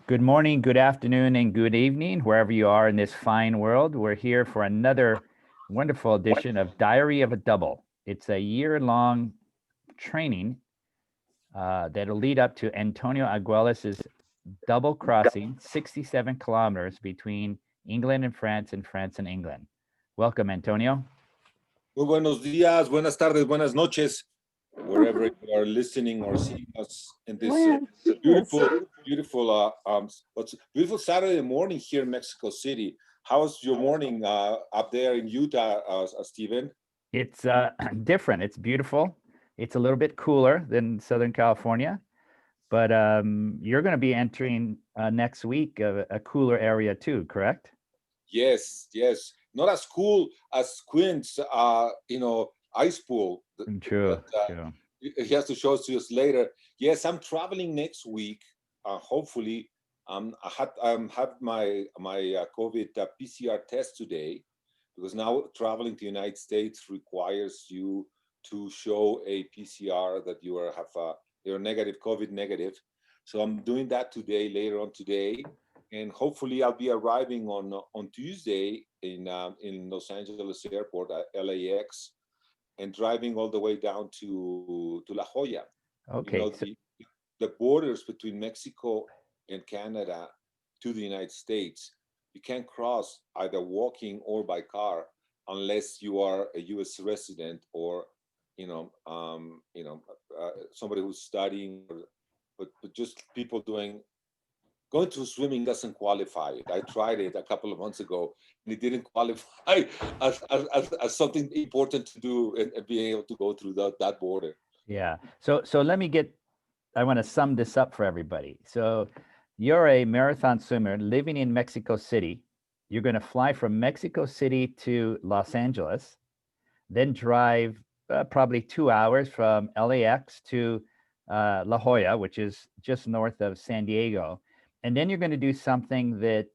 Good morning, good afternoon, and good evening, wherever you are in this fine world. We're here for another wonderful edition of Diary of a Double. It's a year-long training that'll lead up to Antonio Argüelles' double crossing 67 kilometers between England and France and England. Welcome, Antonio. Muy buenos días, buenas tardes, buenas noches, wherever you are listening or seeing us in this beautiful Saturday morning here in Mexico City. How's your morning up there in Utah, Steven? It's different. It's beautiful. It's a little bit cooler than Southern California, but you're going to be entering next week a cooler area too, correct? Yes. Not as cool as Queen's, ice pool. True. He has to show it to us later. Yes, I'm traveling next week. Hopefully, I had my COVID PCR test today, because now traveling to the United States requires you to show a PCR that you're negative, COVID negative. So I'm doing that today, later on today, and hopefully I'll be arriving on Tuesday in Los Angeles Airport at LAX, and driving all the way down to La Jolla. Okay. The borders between Mexico and Canada to the United States, you can't cross either walking or by car unless you are a U.S. resident or somebody who's studying. But just people going to swimming doesn't qualify it. I tried it a couple of months ago, and it didn't qualify as something important to do, and being able to go through that border. Yeah. So I want to sum this up for everybody. So you're a marathon swimmer living in Mexico City. You're going to fly from Mexico City to Los Angeles, then drive probably 2 hours from LAX to La Jolla, which is just north of San Diego. And then you're going to do something that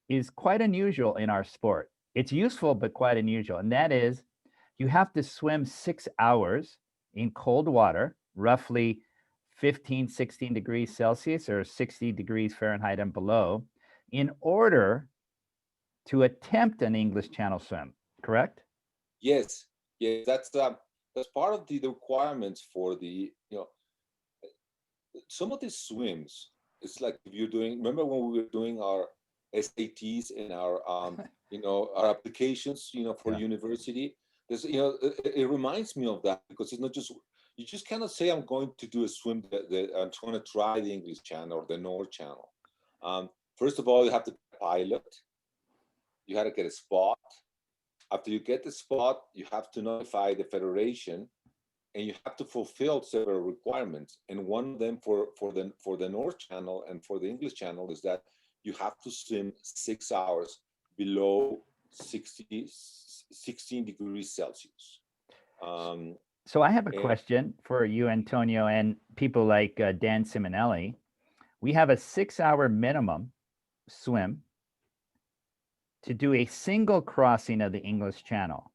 is quite unusual in our sport. It's useful, but quite unusual. And that is, you have to swim 6 hours in cold water, roughly 15, 16 degrees Celsius or 60 degrees Fahrenheit and below, in order to attempt an English Channel swim, correct? Yes. That's part of the requirements for some of these swims. It's like if you're remember when we were doing our SATs and our our applications, for university. It reminds me of that, because it's not just, you just cannot say I'm going to do a swim I'm trying to try the English Channel or the North Channel. First of all, you have to pilot. You have to get a spot. After you get the spot, you have to notify the federation, and you have to fulfill several requirements. And one of them for the North Channel and for the English Channel is that you have to swim 6 hours below 16 degrees Celsius. So I have a question for you, Antonio, and people like Dan Simonelli. We have a 6-hour minimum swim to do a single crossing of the English Channel.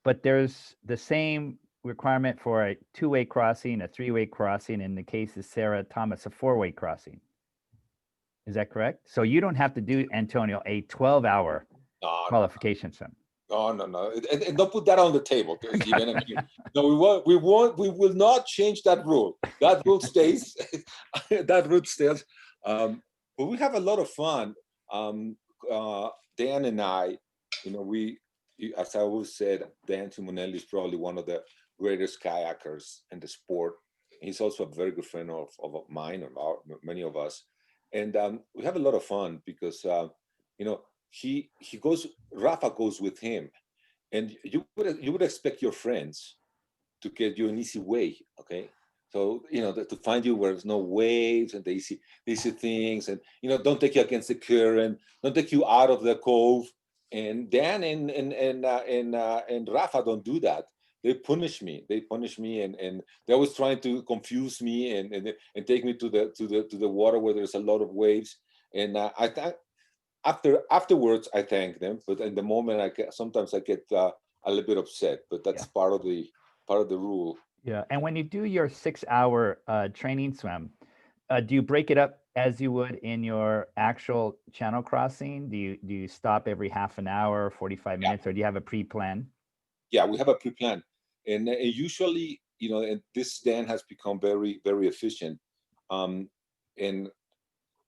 But there's the same requirement for a 2-way crossing, a 3-way crossing, in the case of Sarah Thomas, a 4-way crossing. Is that correct? So you don't have to do, Antonio, a 12-hour qualification swim. No. And don't put that on the table, Steven. No, we will not change that rule. That rule stays. That rule stays. But we have a lot of fun. Dan and I, as I always said, Dan Simonelli is probably one of the greatest kayakers in the sport. He's also a very good friend of mine, and many of us. And we have a lot of fun because, Rafa goes with him, and you would expect your friends to get you an easy way, okay? So, to find you where there's no waves and they see things, and, don't take you against the current, don't take you out of the cove. And Dan and Rafa don't do that. They punish me, and they're always trying to confuse me and take me to the water where there's a lot of waves. And afterwards I thank them, but in the moment sometimes I get a little bit upset. But that's part of the rule. Yeah, and when you do your 6-hour training swim, do you break it up as you would in your actual channel crossing? Do you stop every half an hour, 45 Yeah, minutes, or do you have a pre-plan? yeah, we have a pre-plan, and usually, and this dam has become very, very efficient. And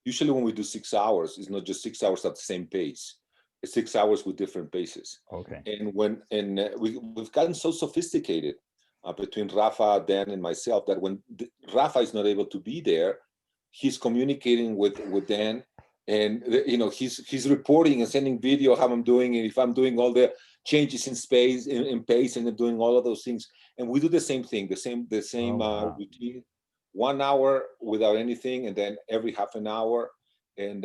usually when we do 6 hours, it's not just 6 hours at the same pace. It's 6 hours with different paces. Okay. And we've gotten so sophisticated between Rafa, Dan, and myself that when Rafa is not able to be there, he's communicating with Dan, and he's reporting and sending video how I'm doing, and if I'm doing all the changes in space, in pace, and doing all of those things. And we do the same thing, the same Oh, wow. routine, 1 hour without anything, and then every half an hour. And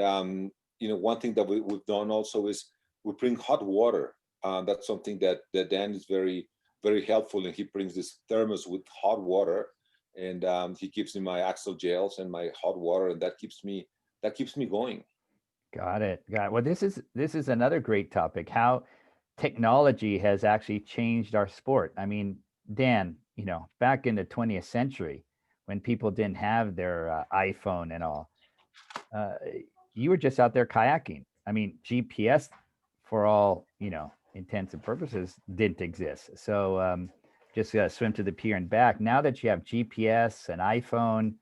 one thing that we've done also is we bring hot water. That's something that Dan is very, very helpful, and he brings this thermos with hot water, and he gives me my axle gels and my hot water, and that keeps me going. Got it. Got it. Well, this is another great topic. How technology has actually changed our sport. I mean, Dan, back in the 20th century, when people didn't have their iPhone and all, uh, you were just out there kayaking. I mean, GPS, for all intents and purposes, didn't exist. So just swim to the pier and back. Now that you have GPS and iPhone,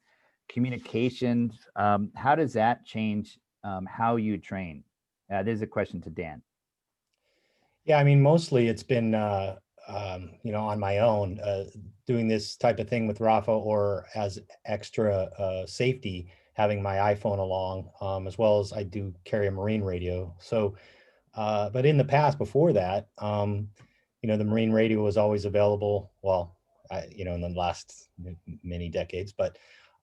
communications, how does that change how you train? This is a question to Dan. Yeah, I mean, mostly it's been, on my own, doing this type of thing with Rafa, or as extra safety, having my iPhone along, as well as I do carry a marine radio. So, but in the past, before that, the marine radio was always available. Well, in the last many decades, but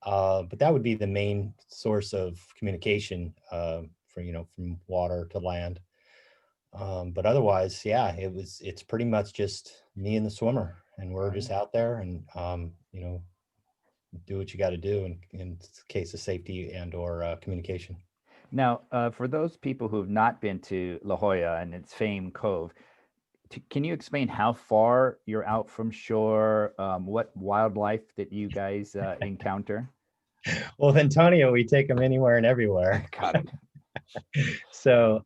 that would be the main source of communication, from water to land. But otherwise, yeah, it's pretty much just me and the swimmer, and we're just out there, and do what you got to do in case of safety and or communication. Now, for those people who have not been to La Jolla and its famed cove, can you explain how far you're out from shore? What wildlife that you guys encounter? Well, with Antonio, we take him anywhere and everywhere. Got it. So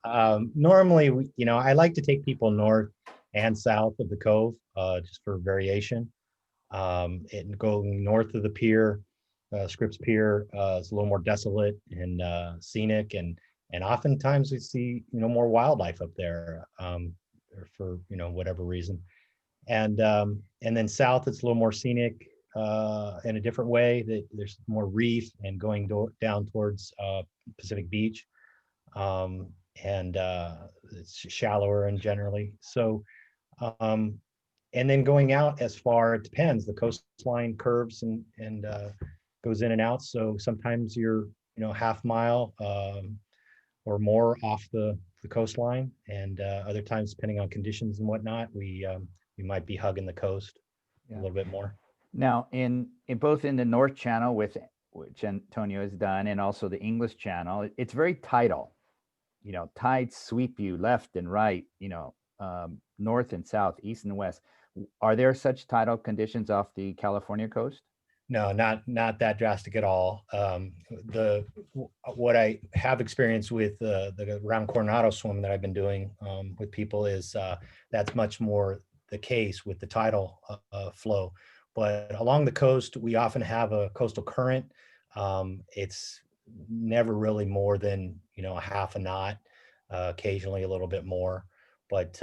normally, I like to take people north and south of the cove, just for variation. And going north of the pier, Scripps Pier, is a little more desolate and scenic, and oftentimes we see more wildlife up there, or for whatever reason. And then south, it's a little more scenic in a different way. That there's more reef, and going down towards Pacific Beach, and it's shallower and generally so. And then going out as far, it depends. The coastline curves and goes in and out. So sometimes you're half mile or more off the coastline, and other times, depending on conditions and whatnot, we might be hugging the coast a little bit more. Now, in both in the North Channel, which Antonio has done, and also the English Channel, it's very tidal. Tides sweep you left and right, north and south, east and west. Are there such tidal conditions off the California coast? No, not that drastic at all. What I have experienced with the round Coronado swim that I've been doing with people is that's much more the case with the tidal flow. But along the coast, we often have a coastal current. It's never really more than a half a knot, occasionally a little bit more, but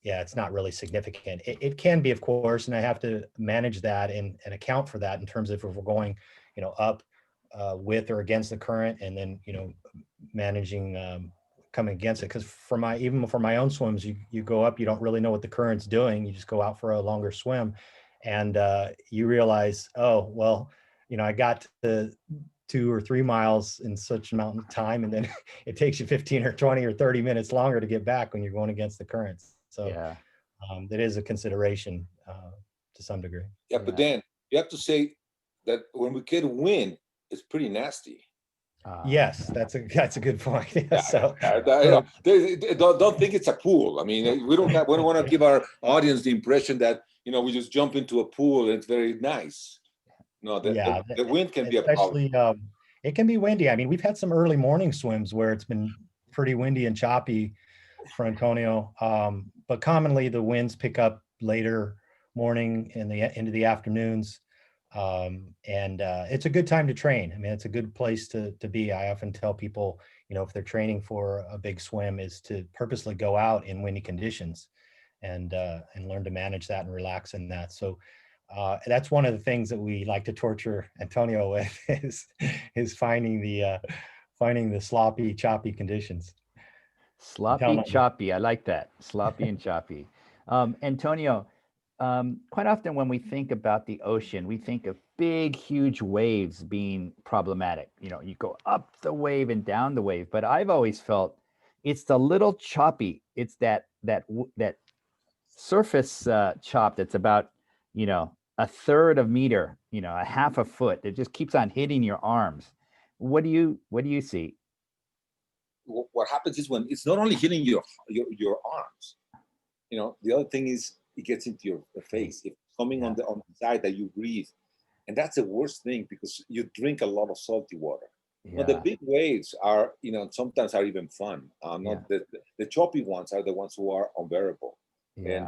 yeah, it's not really significant. It can be, of course, and I have to manage that and account for that in terms of if we're going up with or against the current, and then managing coming against it. Because even for my own swims, you go up, you don't really know what the current's doing, you just go out for a longer swim, and you realize, oh well, I got to 2 or 3 miles in such amount of time, and then it takes you 15 or 20 or 30 minutes longer to get back when you're going against the currents. So Yeah. That is a consideration to some degree. Yeah, but then you have to say that when we get wind, it's pretty nasty. Yes, that's a good point. Yeah, So, don't think it's a pool. I mean, we don't want to give our audience the impression that we just jump into a pool and it's very nice. No, the wind can be a problem. Especially It can be windy. I mean, we've had some early morning swims where it's been pretty windy and choppy for Antonio. But commonly the winds pick up later morning in the into the afternoons. And it's a good time to train. I mean, it's a good place to be. I often tell people, you know, if they're training for a big swim, is to purposely go out in windy conditions and learn to manage that and relax in that. So that's one of the things that we like to torture Antonio with is finding the sloppy, choppy conditions. Sloppy, choppy. I like that. Sloppy and choppy. Antonio, quite often when we think about the ocean, we think of big, huge waves being problematic. You know, you go up the wave and down the wave, but I've always felt it's the little choppy. It's that surface chop that's about, you know, a third of meter, you know, a half a foot. It just keeps on hitting your arms. What do you see? What happens is when it's not only hitting your arms, you know, the other thing is it gets into your face. It's coming on the side that you breathe, and that's the worst thing because you drink a lot of salty water. But the big waves are, you know, sometimes are even fun. Not the choppy ones are the ones who are unbearable, and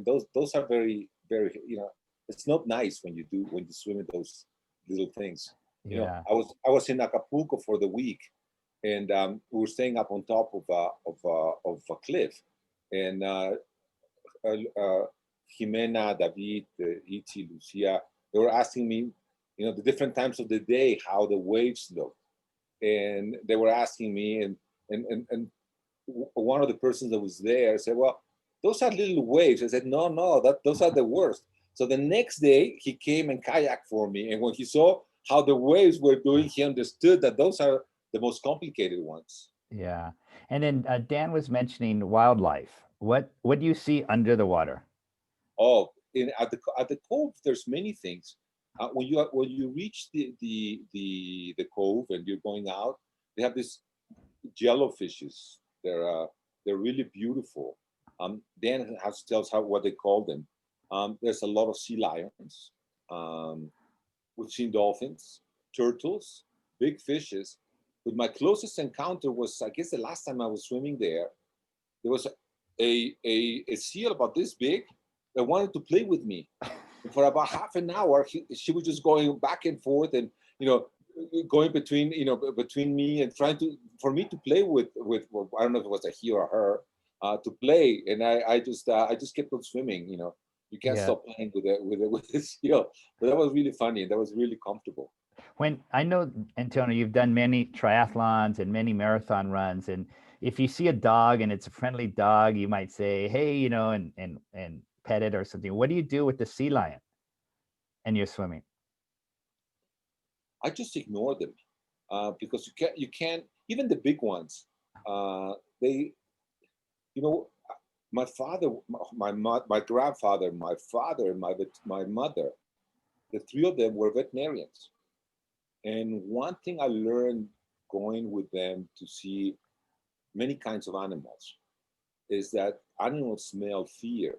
those are very, you know, it's not nice when you swim in those little things. You know, I was in Acapulco for the week, and we were staying up on top of a cliff, and Jimena, David, Ichi, Lucia, they were asking me, you know, the different times of the day, how the waves look. And they were asking me, and one of the persons that was there said, well, those are little waves. I said, no, those are the worst. So the next day he came and kayaked for me. And when he saw how the waves were doing, he understood that those are the most complicated ones. Yeah. And then Dan was mentioning wildlife. What do you see under the water? Oh, at the cove, there's many things. When you reach the cove and you're going out, they have these jellyfishes. They're really beautiful. Dan has to tell us what they call them. There's a lot of sea lions. We've seen dolphins, turtles, big fishes. But my closest encounter was, I guess, the last time I was swimming there. There was a seal about this big that wanted to play with me. And for about half an hour, she was just going back and forth, and you know, going between me and trying for me to play with I don't know if it was a he or her to play, and I just kept on swimming. You know, you can't stop playing with the seal. But that was really funny, and that was really comfortable. When I know, Antonio, you've done many triathlons and many marathon runs, and if you see a dog and it's a friendly dog, you might say, "Hey, you know," and pet it or something. What do you do with the sea lion? And you're swimming. I just ignore them because you can't even the big ones. They, you know, my father, my grandfather, my father, and my mother, the three of them were veterinarians. And one thing I learned going with them to see many kinds of animals is that animals smell fear.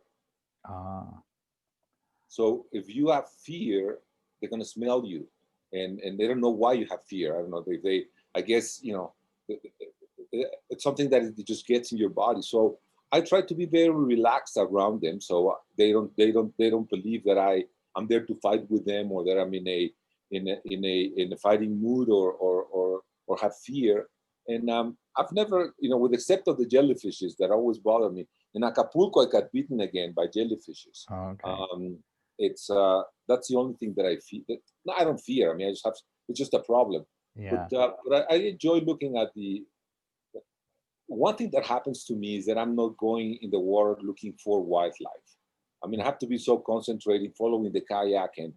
So if you have fear, they're going to smell you, and they don't know why you have fear. I don't know. I guess, you know, it's something that it just gets in your body. So I try to be very relaxed around them, so they don't believe that I'm there to fight with them, or that I'm in a fighting mood, or have fear. And I've never, you know, with except of the jellyfishes that always bother me. In Acapulco, I got bitten again by jellyfishes. It's that's the only thing that I feel. No, I don't fear. I mean, it's just a problem. But I enjoy looking at the. One thing that happens to me is that I'm not going in the water looking for wildlife. I mean, I have to be so concentrated, following the kayak and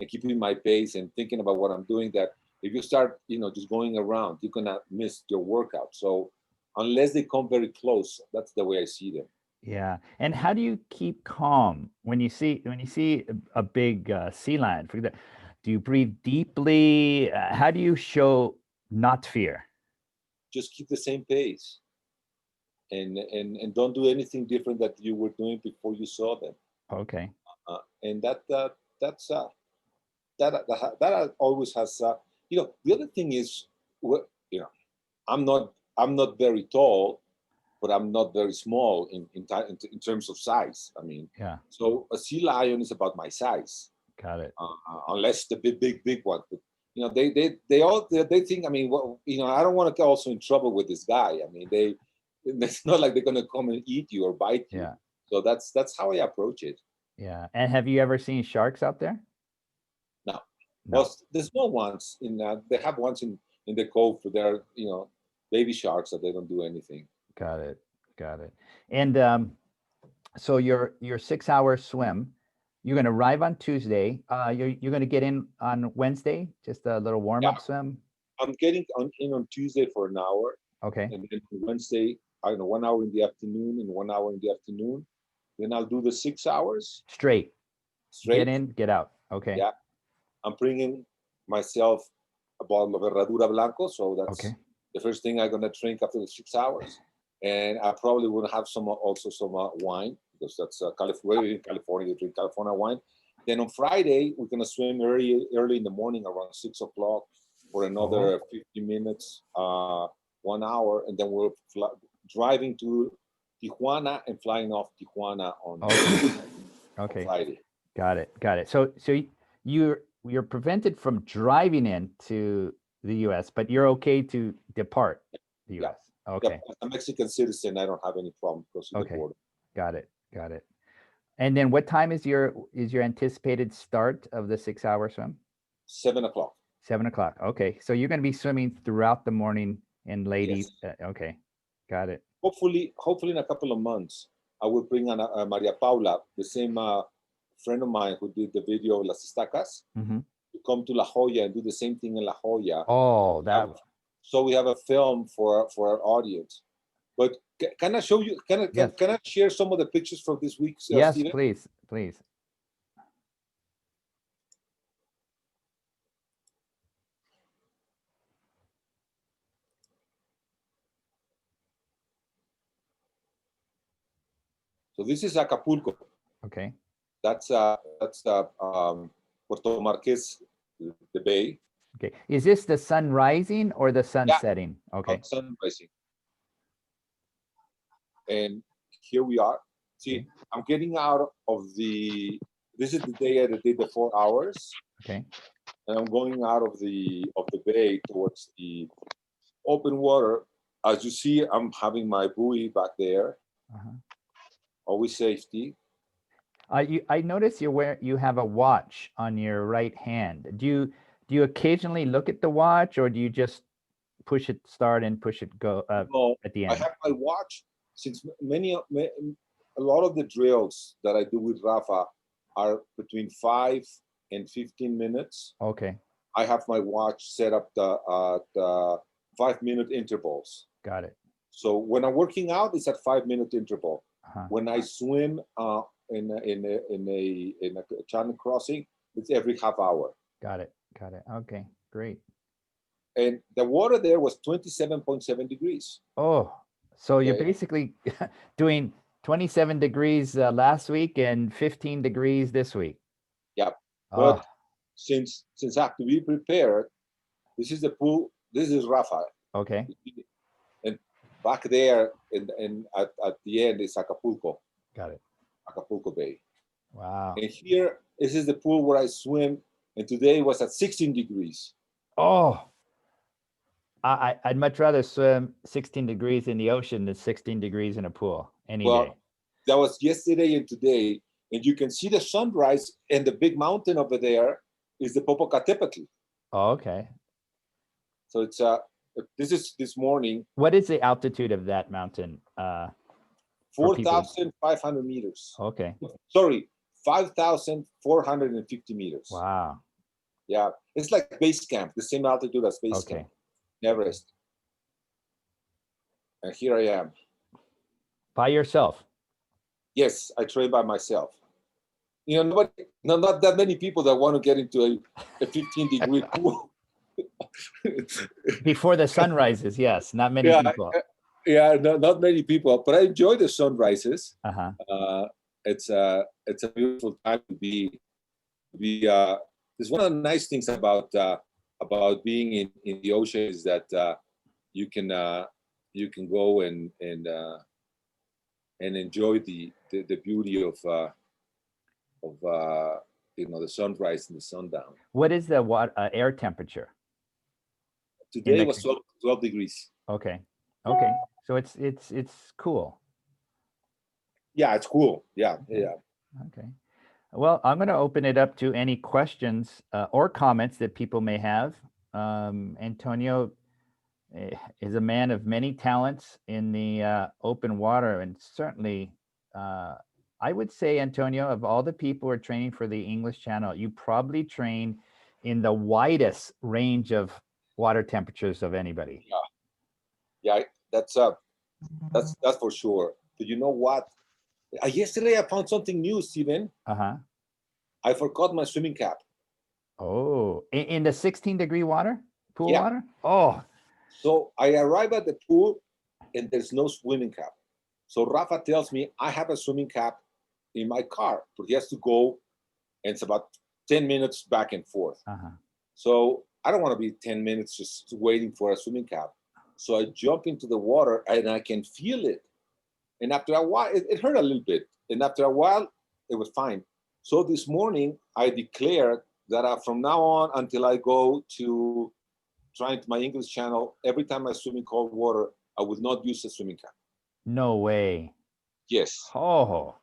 keeping my pace and thinking about what I'm doing, that if you start, you know, just going around, you're gonna miss your workout. So unless they come very close, that's the way I see them. Yeah. And how do you keep calm when you see a big sea lion? For example, do you breathe deeply? How do you show not fear? Just keep the same pace, and don't do anything different that you were doing before you saw them. And that always has The other thing is, I'm not very tall, but I'm not very small in terms of size. I mean, Yeah. so a sea lion is about my size, Got it. unless the big one. But, they think. I mean, I don't want to get also in trouble with this guy. I mean, it's not like they're gonna come and eat you or bite you. Yeah. So that's how I approach it. Yeah. And have you ever seen sharks out there? No. No. Well, the small ones they have ones in the cove, but they're baby sharks that they don't do anything. Got it. And so your 6-hour swim, you're going to arrive on Tuesday. You're going to get in on Wednesday, just a little warm-up swim. I'm getting in on Tuesday for an hour. Okay. And then Wednesday, 1 hour in the afternoon and 1 hour in the afternoon. Then I'll do the 6 hours Straight. Get in, get out. Okay. Yeah. I'm bringing myself a bottle of Herradura Blanco, so that's the first thing I'm gonna drink after the 6 hours. And I probably will have some wine, because that's California. In California, you drink California wine. Then on Friday, we're gonna swim early in the morning, around 6 o'clock, for another 50 minutes, 1 hour, and then we're driving to Tijuana and flying off Tijuana on Friday. Got it. So you're prevented from driving into the U.S., but you're okay to depart the U.S. Okay. Yeah, I'm a Mexican citizen. I don't have any problem crossing the border. Got it. And then what time is your anticipated start of the 6-hour swim? 7 o'clock. 7 o'clock. Okay. So you're going to be swimming throughout the morning and late. Yes. Okay. Got it. Hopefully in a couple of months, I will bring Maria Paula, the same friend of mine who did the video of Las Estacas, to come to La Jolla and do the same thing in La Jolla. Oh, that. So we have a film for our audience. But can I show you? Can I share some of the pictures from this week? Yes, Steven? please. So this is Acapulco. Okay. That's Puerto Marquez, the bay. Okay. Is this the sun rising or the sun setting? Okay. Sun rising. And here we are. See, I'm getting out of this is the day I did the 4 hours. Okay. And I'm going out of the bay towards the open water. As you see, I'm having my buoy back there. Always safety. I notice you have a watch on your right hand. Do you occasionally look at the watch, or do you just push it start and push it go at the end? I have my watch, since a lot of the drills that I do with Rafa are between 5 and 15 minutes. Okay. I have my watch set up the 5-minute intervals. Got it. So when I'm working out, it's at 5-minute interval. When I swim in a channel crossing, it's every half hour. Got it. Okay, great. And the water there was 27.7 degrees. Oh, so you're basically doing 27 degrees last week and 15 degrees this week. Yeah. But since I have to be prepared, this is the pool. This is Rafa. Okay. And back there and at the end is Acapulco. Got it. Acapulco Bay. Wow. And here, this is the pool where I swim. And today was at 16 degrees. Oh, I'd much rather swim 16 degrees in the ocean than 16 degrees in a pool any day. That was yesterday and today. And you can see the sunrise, and the big mountain over there is the Popocatépetl. Oh, okay. So it's this is this morning. What is the altitude of that mountain? 4,500 meters. Okay. Sorry, 5,450 meters. Wow. Yeah, it's like base camp, the same altitude as base camp, Everest. And here I am. By yourself? Yes, I train by myself. Not that many people that want to get into a 15-degree pool. Before the sun rises, yes, not many people. Not many people, but I enjoy the sunrises. It's a beautiful time to be. It's one of the nice things about about being in the ocean is that you can go and enjoy the beauty of the sunrise and the sundown. What is the air temperature? Today was 12 degrees. Okay. Okay. So it's cool. Yeah, it's cool. Yeah. Okay. Well, I'm going to open it up to any questions or comments that people may have. Antonio is a man of many talents in the open water, and certainly, I would say, Antonio, of all the people who are training for the English Channel, you probably train in the widest range of water temperatures of anybody. Yeah, that's for sure. But you know what? Yesterday I found something new, Steven. I forgot my swimming cap. Oh, in the 16-degree water, pool Yeah. water? Oh. So I arrive at the pool and there's no swimming cap. So Rafa tells me I have a swimming cap in my car, but he has to go, and it's about 10 minutes back and forth. So I don't want to be 10 minutes just waiting for a swimming cap. So I jump into the water and I can feel it. And after a while, it hurt a little bit. And after a while, it was fine. So this morning, I declared that from now on until I go to trying to my English channel, every time I swim in cold water, I would not use a swimming cap. No way. Yes. Oh,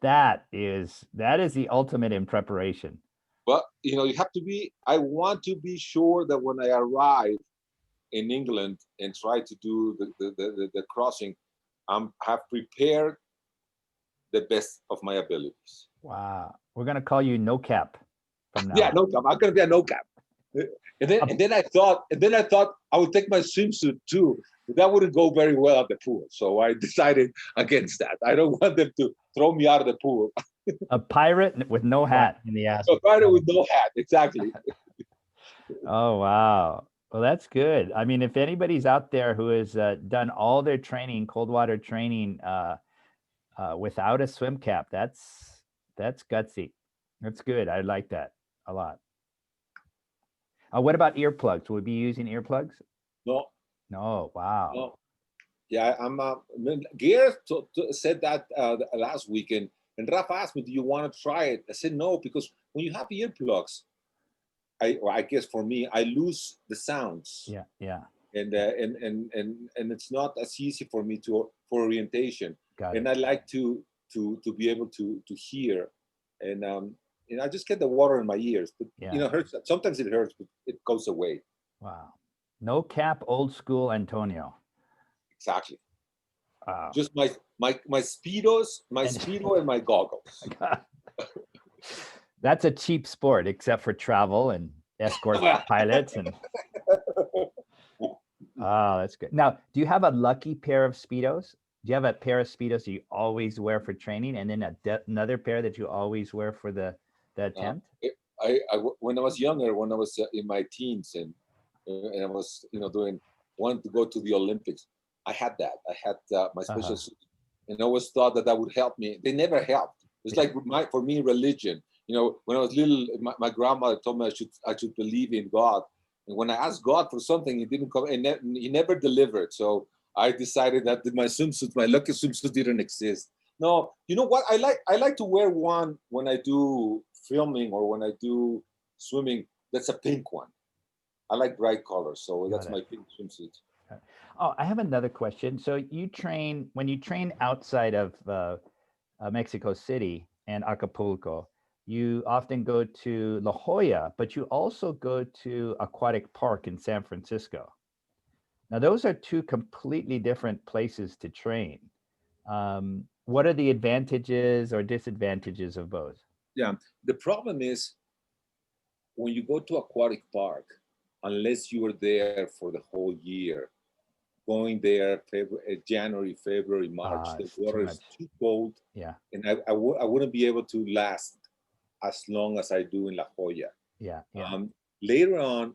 that is the ultimate in preparation. But you have to be. I want to be sure that when I arrive in England and try to do the crossing, have prepared the best of my abilities. Wow, we're gonna call you No Cap from now. Yeah, No Cap. I'm gonna be a No Cap. And then I thought I would take my swimsuit too, but that wouldn't go very well at the pool. So I decided against that. I don't want them to throw me out of the pool. A pirate with no hat in the ass. A pirate with no hat, exactly. Oh wow. Well, that's good. I mean, if anybody's out there who has done all their training, cold water training, without a swim cap, that's gutsy. That's good. I like that a lot. What about earplugs? Will we be using earplugs? No. No. Wow. No. Yeah, Gear said that last weekend, and Rafa asked me, "Do you want to try it?" I said no, because when you have earplugs, I guess for me, I lose the sounds. Yeah. And it's not as easy for me for orientation. I like to be able to hear, and I just get the water in my ears. But it hurts. Sometimes it hurts, but it goes away. Wow. No cap, old school Antonio. Exactly. Wow. Just my Speedos, Speedo and my goggles. That's a cheap sport, except for travel and escort pilots and. Oh, that's good. Now, do you have a lucky pair of Speedos? Do you have a pair of Speedos that you always wear for training, and then another pair that you always wear for the attempt? When I was younger, when I was in my teens, and I was wanting to go to the Olympics, I had that. I had my special suit, and I always thought that would help me. They never helped. It's like for me, religion. When I was little, my grandmother told me I should believe in God. And when I asked God for something, He didn't come, and He never delivered. So I decided that my lucky swimsuit didn't exist. No, you know what? I like to wear one when I do filming or when I do swimming. That's a pink one. I like bright colors, so that's my pink swimsuit. Oh, I have another question. So when you train outside of Mexico City and Acapulco, you often go to La Jolla, but you also go to Aquatic Park in San Francisco. Now, those are two completely different places to train. What are the advantages or disadvantages of both? Yeah, the problem is when you go to Aquatic Park, unless you are there for the whole year, going there January, February, March, the water is too cold. Yeah. And I wouldn't be able to last as long as I do in La Jolla. Yeah. Later on,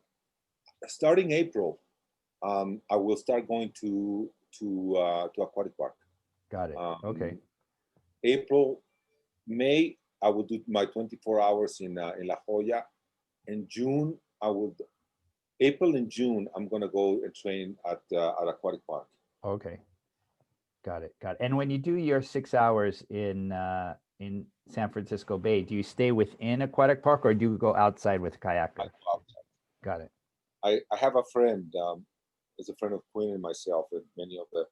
starting April, I will start going to Aquatic Park. Got it. Okay. April, May, I will do my 24 hours in La Jolla. In June, I would April and June, I'm gonna go and train at Aquatic Park. Okay. Got it. Got it. And when you do your 6 hours in San Francisco Bay, do you stay within Aquatic Park or do you go outside with a kayaker? Got it. I have a friend, is a friend of Quinn and myself, and many of the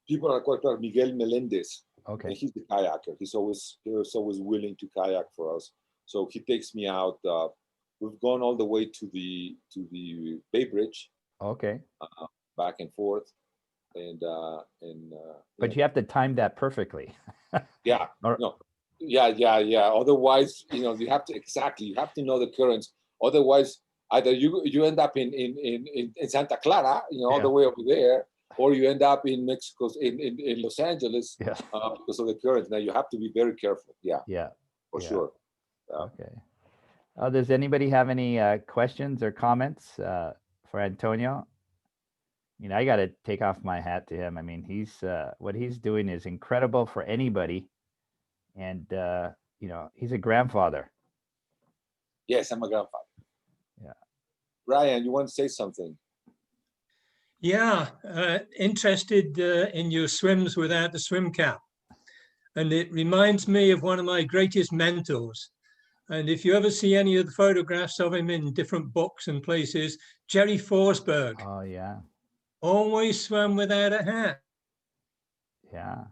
people at Aquatic Park, Miguel Melendez. Okay. And he's the kayaker. He was always willing to kayak for us. So he takes me out. We've gone all the way to the Bay Bridge. Okay. Back and forth, but you have to time that perfectly. Yeah. No. Yeah. Otherwise, you have to know the currents. Otherwise, either you end up in Santa Clara, all the way over there, or you end up in Mexico, in Los Angeles, because of the currents. Now you have to be very careful. Yeah. For sure. Okay. Does anybody have any questions or comments for Antonio? I got to take off my hat to him. I mean, he's what he's doing is incredible for anybody, and he's a grandfather. Yes, I'm a grandfather. Yeah. Bryan, you want to say something? Yeah, interested in your swims without the swim cap, and it reminds me of one of my greatest mentors. And if you ever see any of the photographs of him in different books and places, Jerry Forsberg. Oh yeah. Always swam without a hat. Yeah.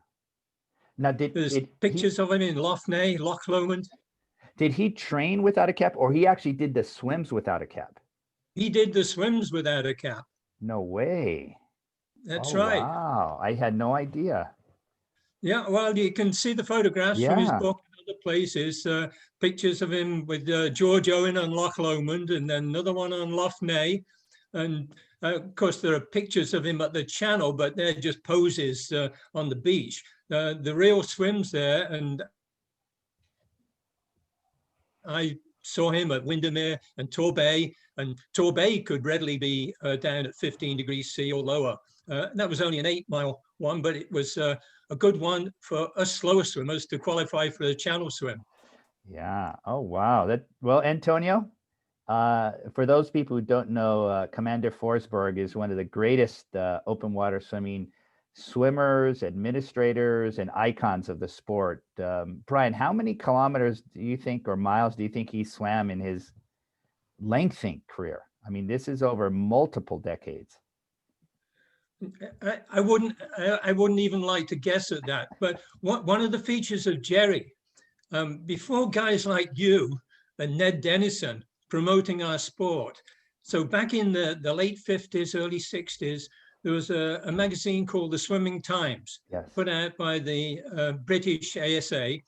Now, there's pictures of him in Loch Lomond. Did he train without a cap, or he actually did the swims without a cap? He did the swims without a cap. No way. That's right. Wow, I had no idea. Yeah, well, you can see the photographs from his book and other places. Pictures of him with George Owen on Loch Lomond, and then another one on Loch Ness. And of course, there are pictures of him at the channel, but they're just poses on the beach. The real swims there, and I saw him at Windermere and Torbay, and Torbay could readily be down at 15 degrees C or lower. That was only an 8-mile one, but it was a good one for us slower swimmers to qualify for the channel swim. Yeah. Oh, wow. Well, Antonio, for those people who don't know, Commander Forsberg is one of the greatest open water swimming swimmers, administrators, and icons of the sport. Bryan, how many kilometers do you think, or miles do you think he swam in his lengthening career? I mean, this is over multiple decades. I wouldn't even like to guess at that. But one of the features of Jerry, before guys like you and Ned Dennison promoting our sport. So back in the late 50s, early 60s, there was a magazine called The Swimming Times, put out by the British ASA.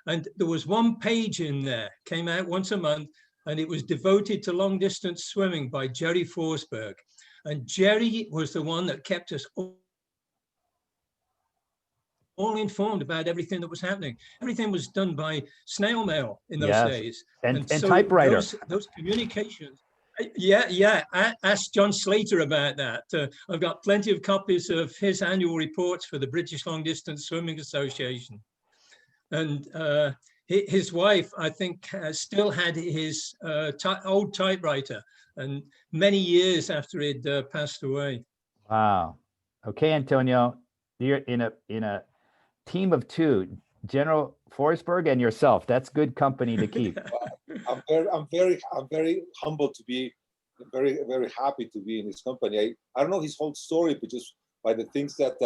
And there was one page in there, came out once a month, and it was devoted to long distance swimming by Jerry Forsberg. And Jerry was the one that kept us all informed about everything that was happening. Everything was done by snail mail in those days. And so typewriter. Those communications. Yeah. I asked John Slater about that. I've got plenty of copies of his annual reports for the British Long Distance Swimming Association. And his wife, I think, still had his old typewriter, and many years after he'd passed away. Wow. Okay, Antonio, you're in a team of two, General Forsberg and yourself. That's good company to keep. I'm very humbled to be, very, very happy to be in his company. I don't know his whole story, but just by the things that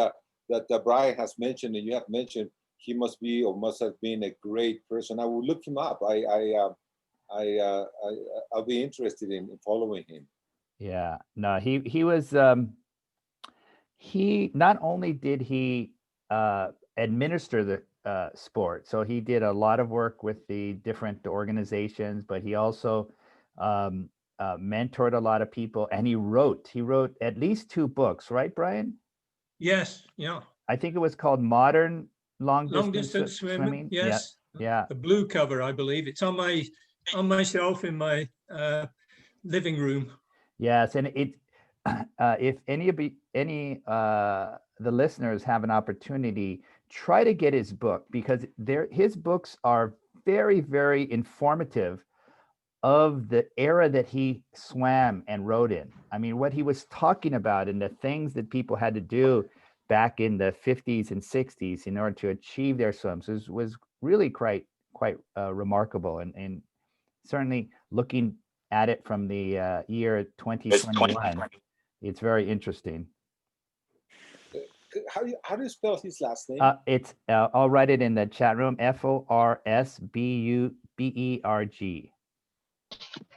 Bryan has mentioned and you have mentioned, he must be or must have been a great person. I will look him up. I'll be interested in following him. Yeah, no, he was. He not only did he administer the sport, so he did a lot of work with the different organizations, but he also mentored a lot of people, and he wrote at least 2 books, right, Bryan? Yes, yeah. I think it was called Modern Long Distance Swimming. Yes. Yeah. The blue cover, I believe. It's on my shelf in my living room. Yes, and if any the listeners have an opportunity, try to get his book, because his books are very, very informative of the era that he swam and rode in. I mean, what he was talking about and the things that people had to do back in the 50s and 60s in order to achieve their swims was really quite remarkable, and certainly looking at it from the year 2021, it's very interesting. How do you spell his last name? It's I'll write it in the chat room. ForsbUberg.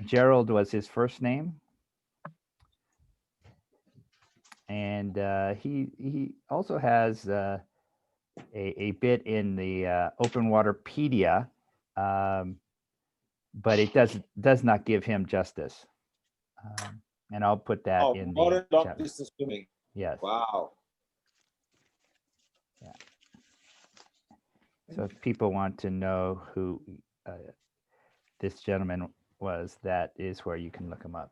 Gerald was his first name, and he also has a bit in the Open Waterpedia, but it does not give him justice. And I'll put that in modern the long chat. distance swimming. Yes. Wow. Yeah. So if people want to know who this gentleman was, that is where you can look him up.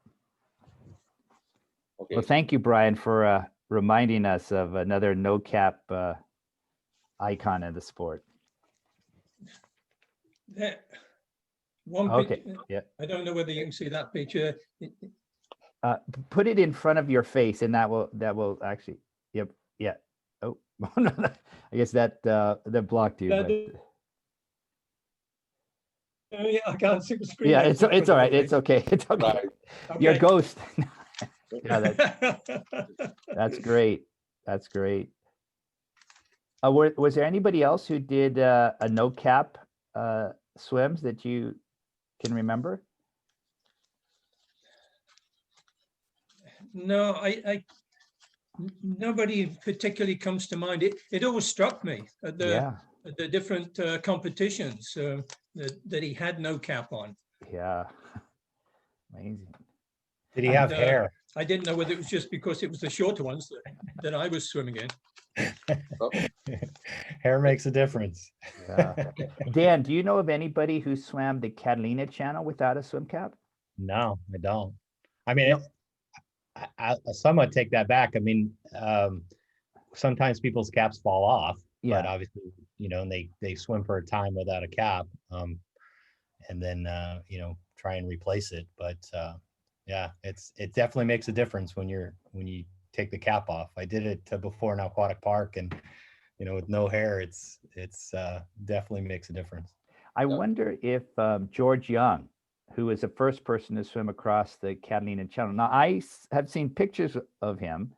Okay. Well, thank you, Bryan, for reminding us of another no cap icon of the sport. That one Okay. picture, Yeah. I don't know whether you can see that picture. Put it in front of your face, and that will actually. Yep. Yeah. Oh no, I guess that blocked you. But, oh yeah, I can't see the screen. yeah, it's all right. It's okay. It's okay. Right. Your Okay. ghost. Yeah, that's great. That's great. Was there anybody else who did a no cap swims that you can remember? No, nobody particularly comes to mind. It always struck me at the different competitions that he had no cap on. Yeah, amazing. Did he have hair? I didn't know whether it was just because it was the shorter ones that I was swimming in. Hair makes a difference. Yeah. Dan, do you know of anybody who swam the Catalina Channel without a swim cap? No, I don't. I mean, I somewhat take that back. I mean, sometimes people's caps fall off, but obviously, and they swim for a time without a cap, and then try and replace it. But yeah, it definitely makes a difference when you take the cap off. I did it before in aquatic park, and with no hair, it's definitely makes a difference. I wonder if George Young, who was the first person to swim across the Catalina Channel. Now, I have seen pictures of him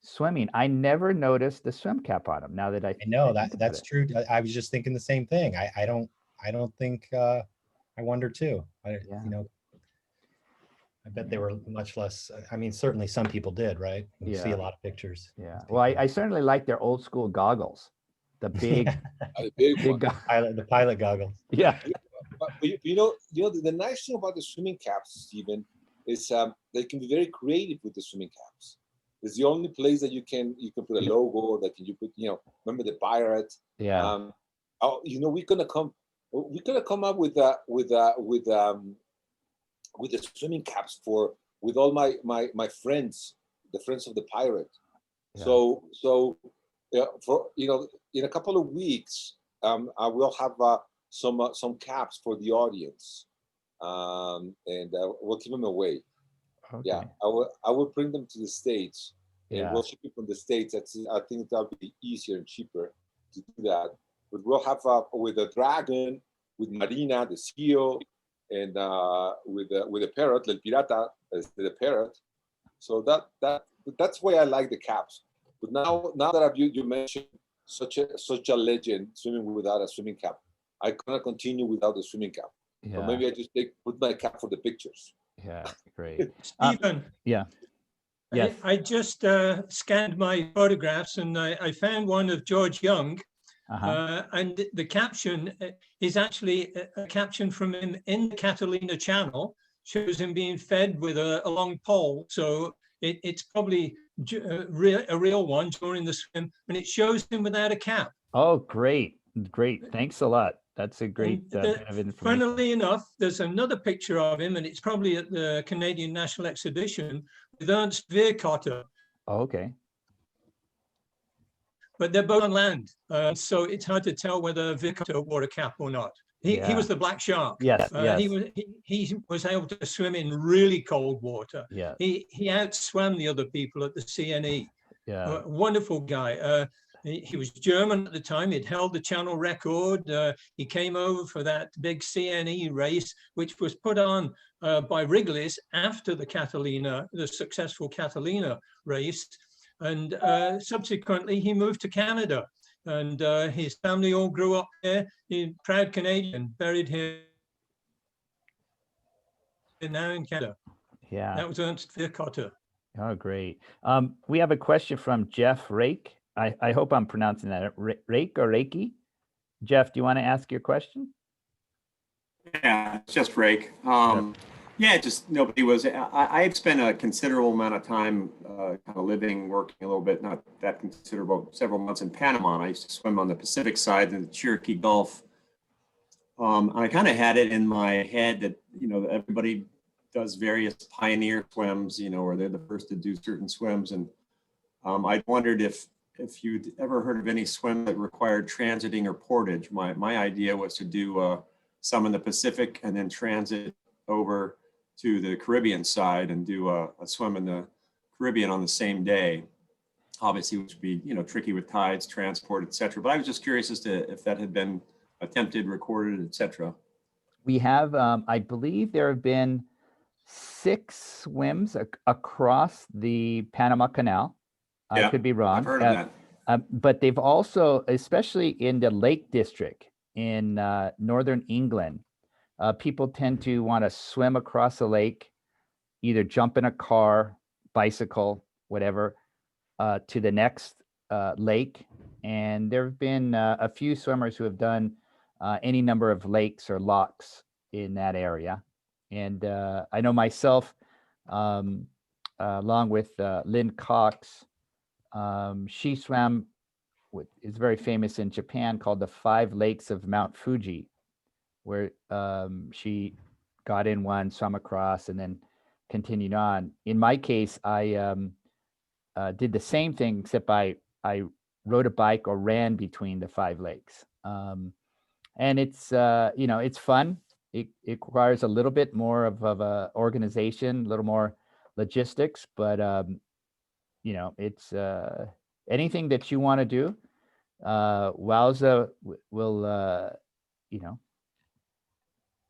swimming. I never noticed the swim cap on him. Now that I know that's true. I was just thinking the same thing. I don't think. I wonder too. I bet they were much less. I mean, certainly some people did, right? You see a lot of pictures. Yeah. Well, I certainly like their old school goggles, the big, the pilot goggles. Yeah. But the nice thing about the swimming caps, Stephen, is they can be very creative with the swimming caps. It's the only place that you can put a logo, that you put, remember the pirate. Yeah. We're gonna come up with the swimming caps with all my friends, the friends of the pirate. Yeah. So for in a couple of weeks, I will have some caps for the audience, and we'll give them away. Okay. Yeah, I will bring them to the States, and we'll ship it from the States. I think that'll be easier and cheaper to do that. But we'll have with a dragon, with Marina, the seal, and with a parrot, El Pirata, the parrot. So that's why I like the caps. But now that you mentioned such a legend swimming without a swimming cap, I'm gonna continue without the swimming cap. Yeah. Or maybe I just put my cap for the pictures. Yeah, great. Stephen. Yeah. Yes. I just scanned my photographs, and I found one of George Young. And the caption is actually a caption from him in the Catalina Channel, shows him being fed with a long pole. So it's probably a real one during the swim, and it shows him without a cap. Oh, great. Thanks a lot. That's a great bit of information. Funnily enough, there's another picture of him, and it's probably at the Canadian National Exhibition with Ernst Veerkotter. Oh, okay. But they're both on land, so it's hard to tell whether Veerkotter wore a cap or not. He was the black shark. Yes, yes. He was able to swim in really cold water. Yeah. He outswam the other people at the CNE. Yeah. Wonderful guy. He was German at the time. He'd held the channel record. He came over for that big CNE race, which was put on by Wrigley's after the successful Catalina race. And subsequently, he moved to Canada. And his family all grew up there. He's a proud Canadian, buried here now in Canada. Yeah. That was Ernst Virkotter. Oh, great. We have a question from Jeff Rake. I hope I'm pronouncing that Rake or Reiki. Jeff, do you want to ask your question? Yeah, it's just Rake. Yeah, just nobody was. I've spent a considerable amount of time kind of living, working a little bit, not that considerable, several months in Panama. And I used to swim on the Pacific side in the Cherokee Gulf. I kind of had it in my head that, everybody does various pioneer swims, where they're the first to do certain swims. And I wondered if you'd ever heard of any swim that required transiting or portage. My idea was to do some in the Pacific and then transit over to the Caribbean side and do a swim in the Caribbean on the same day. Obviously, which would be, tricky with tides, transport, etc. But I was just curious as to if that had been attempted, recorded, etc. We have, I believe there have been 6 swims across the Panama Canal. I could be wrong. I've heard of that. But they've also, especially in the Lake District in northern England, people tend to want to swim across the lake, either jump in a car, bicycle, whatever, to the next lake. And there have been a few swimmers who have done any number of lakes or locks in that area. And I know myself, along with Lynn Cox, she swam it's very famous in Japan, called the 5 Lakes of Mount Fuji, where she got in one, swam across, and then continued on. In my case, I did the same thing, except I rode a bike or ran between the 5 lakes. And it's, it's fun. It requires a little bit more of a organization, a little more logistics, but it's anything that you want to do. WOWSA will,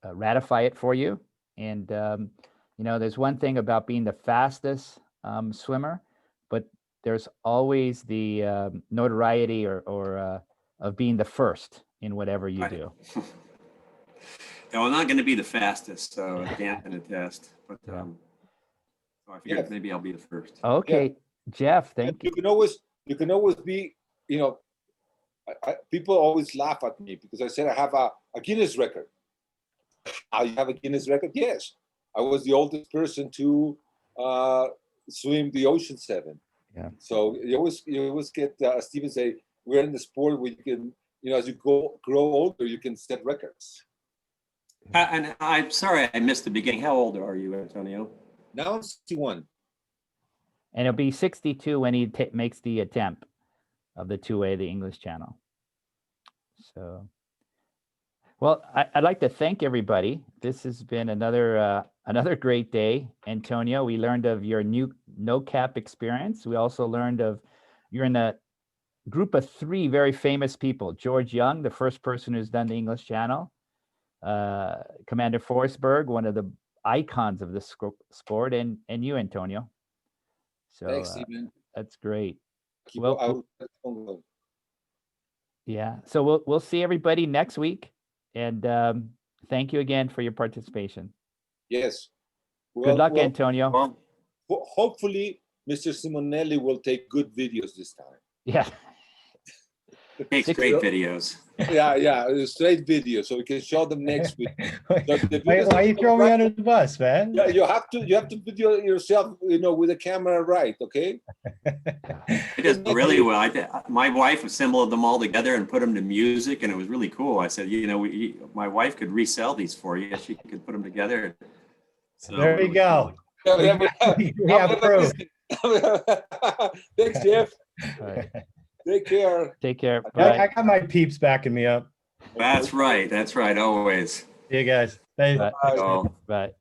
ratify it for you. And, there's one thing about being the fastest swimmer, but there's always the notoriety or of being the first in whatever you do. No, I'm not going to be the fastest, so I can't attest. But so I figured maybe I'll be the first. Okay, yeah. Jeff, thank you. You can always be. People always laugh at me because I said I have a Guinness record. You have a Guinness record? Yes, I was the oldest person to swim the Ocean 7. Yeah. So you always get Stephen say we're in the sport where you can, as you grow older, you can set records. And I'm sorry I missed the beginning. How old are you, Antonio? Now I'm 61. And it'll be 62 when he makes the attempt of the 2A, the English Channel. So, well, I'd like to thank everybody. This has been another great day, Antonio. We learned of your new no-cap experience. We also learned of you're in a group of 3 very famous people: George Young, the first person who's done the English Channel, Commander Forsberg, one of the icons of this sport, and you, Antonio. So thanks, Stephen. That's great. Yeah. So we'll see everybody next week, and thank you again for your participation. Yes. Good luck, Antonio. Well, hopefully, Mr. Simonelli will take good videos this time. Yeah. It takes great videos. Yeah, straight videos, so we can show them next week. Why you throw me under the bus, man? Yeah, you have to video yourself, with the camera right, okay? It is really well. My wife assembled them all together and put them to music, and it was really cool. I said, my wife could resell these for you. She could put them together. So there you go. We have proof. Thanks, Jeff. All right. Take care. Take care. Bye. I got my peeps backing me up. That's right. That's right. Always. See you guys. Hey. Bye. So- Bye.